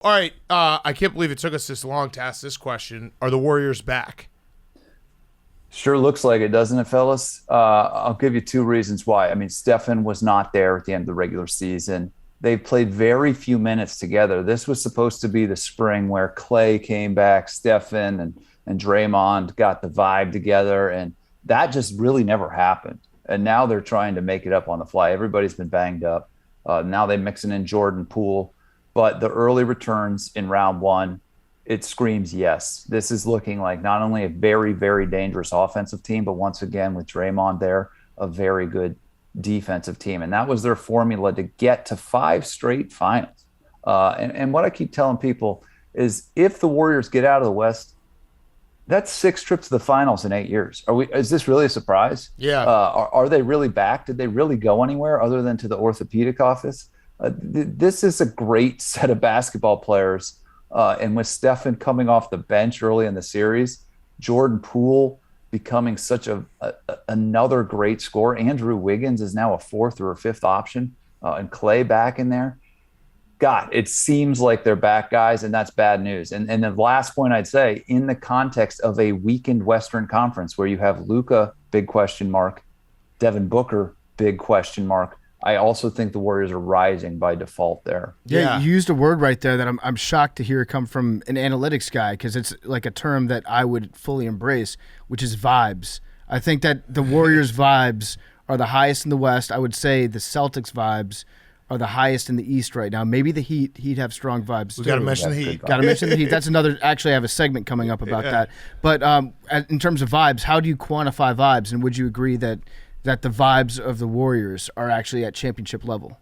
All right, I can't believe it took us this long to ask this question. Are the Warriors back? Sure looks like it, doesn't it, fellas? I'll give you two reasons why. I mean, Stefan was not there at the end of the regular season. They played very few minutes together. This was supposed to be the spring where Clay came back, Stefan and Draymond got the vibe together, and that just really never happened. And now they're trying to make it up on the fly. Everybody's been banged up. Now they're mixing in Jordan Poole. But the early returns in round one, it screams yes. This is looking like not only a very, very dangerous offensive team, but once again, with Draymond there, a very good defensive team. And that was their formula to get to 5 straight finals. And what I keep telling people is if the Warriors get out of the West, that's 6 trips to the finals in 8 years. Is this really a surprise? Yeah. Are they really back? Did they really go anywhere other than to the orthopedic office? This is a great set of basketball players. And with Stefan coming off the bench early in the series, Jordan Poole becoming such another great scorer. Andrew Wiggins is now a 4th or a 5th option, and Clay back in there. God, it seems like they're back, guys, and that's bad news. And the last point I'd say, in the context of a weakened Western Conference where you have Luka, big question mark, Devin Booker, big question mark, I also think the Warriors are rising by default there. Yeah, you used a word right there that I'm shocked to hear come from an analytics guy, because it's like a term that I would fully embrace, which is vibes. I think that the Warriors' vibes are the highest in the West. I would say the Celtics' vibes are the highest in the East right now. Maybe the Heat have strong vibes too. We got to mention the Heat. Got to mention the Heat. That's another. Actually, I have a segment coming up about that. But in terms of vibes, how do you quantify vibes? And would you agree that the vibes of the Warriors are actually at championship level?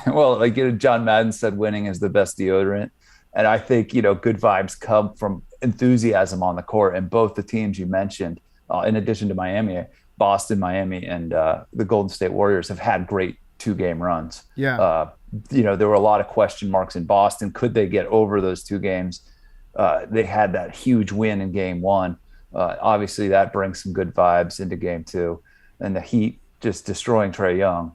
Well, like John Madden said, winning is the best deodorant. And I think, good vibes come from enthusiasm on the court. And both the teams you mentioned, in addition to Miami, Boston, Miami, and the Golden State Warriors have had great 2-game runs. Yeah. There were a lot of question marks in Boston. Could they get over those 2 games? They had that huge win in game 1. Obviously, that brings some good vibes into game 2. And the Heat just destroying Trae Young.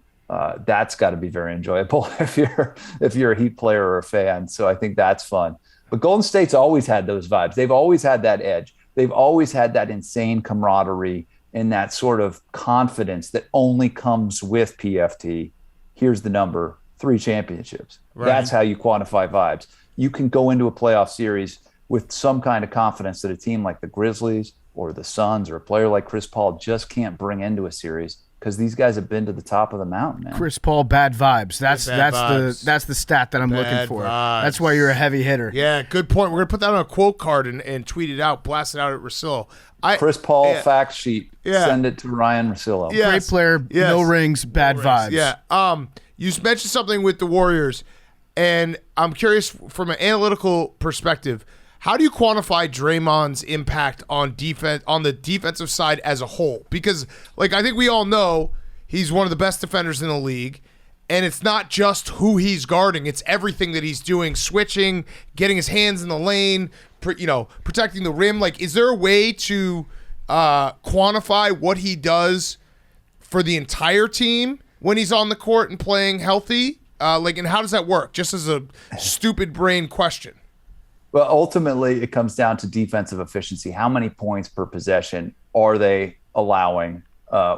That's got to be very enjoyable if you're a Heat player or a fan. So I think that's fun. But Golden State's always had those vibes. They've always had that edge. They've always had that insane camaraderie and that sort of confidence that only comes with PFT. Here's the number, 3 championships. Right. That's how you quantify vibes. You can go into a playoff series with some kind of confidence that a team like the Grizzlies or the Suns or a player like Chris Paul just can't bring into a series because these guys have been to the top of the mountain, man. Chris Paul, bad vibes. That's vibes. that's the stat that I'm looking for. Vibes. That's why you're a heavy hitter. Yeah, good point. We're going to put that on a quote card and tweet it out, blast it out at Russillo. Chris Paul fact sheet. Yeah. Send it to Ryan Russillo. Yes. Great player, no rings, bad vibes. Yeah. You mentioned something with the Warriors, and I'm curious from an analytical perspective, how do you quantify Draymond's impact on defense, on the defensive side as a whole? Because, I think we all know he's one of the best defenders in the league, and it's not just who he's guarding; it's everything that he's doing, switching, getting his hands in the lane, protecting the rim. Is there a way to quantify what he does for the entire team when he's on the court and playing healthy? And how does that work? Just as a stupid brain question. Well, ultimately, it comes down to defensive efficiency. How many points per possession are they allowing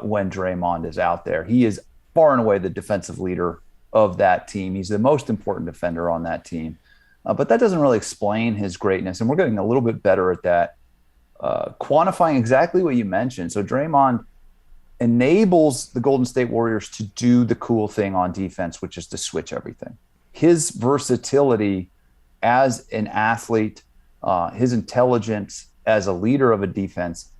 when Draymond is out there? He is far and away the defensive leader of that team. He's the most important defender on that team. But that doesn't really explain his greatness, and we're getting a little bit better at that, quantifying exactly what you mentioned. So Draymond enables the Golden State Warriors to do the cool thing on defense, which is to switch everything. His versatility as an athlete, his intelligence as a leader of a defense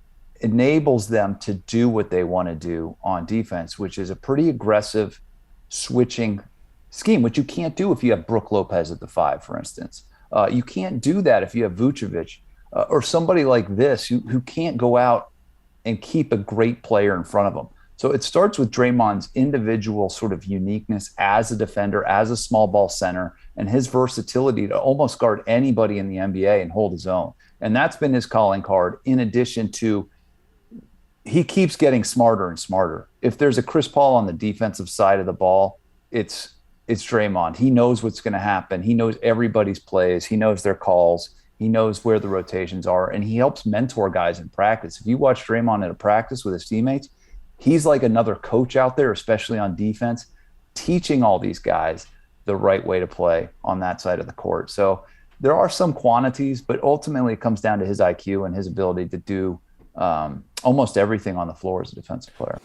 enables them to do what they want to do on defense, which is a pretty aggressive switching scheme, which you can't do if you have Brook Lopez at the 5, for instance. You can't do that if you have Vucevic or somebody like this who can't go out and keep a great player in front of them. So it starts with Draymond's individual sort of uniqueness as a defender, as a small ball center, and his versatility to almost guard anybody in the NBA and hold his own. And that's been his calling card, in addition to he keeps getting smarter and smarter. If there's a Chris Paul on the defensive side of the ball, it's it's Draymond. He knows what's going to happen. He knows everybody's plays. He knows their calls. He knows where the rotations are, and he helps mentor guys in practice. If you watch Draymond in a practice with his teammates, he's like another coach out there, especially on defense, teaching all these guys the right way to play on that side of the court. So there are some quantities, but ultimately it comes down to his IQ and his ability to do almost everything on the floor as a defensive player.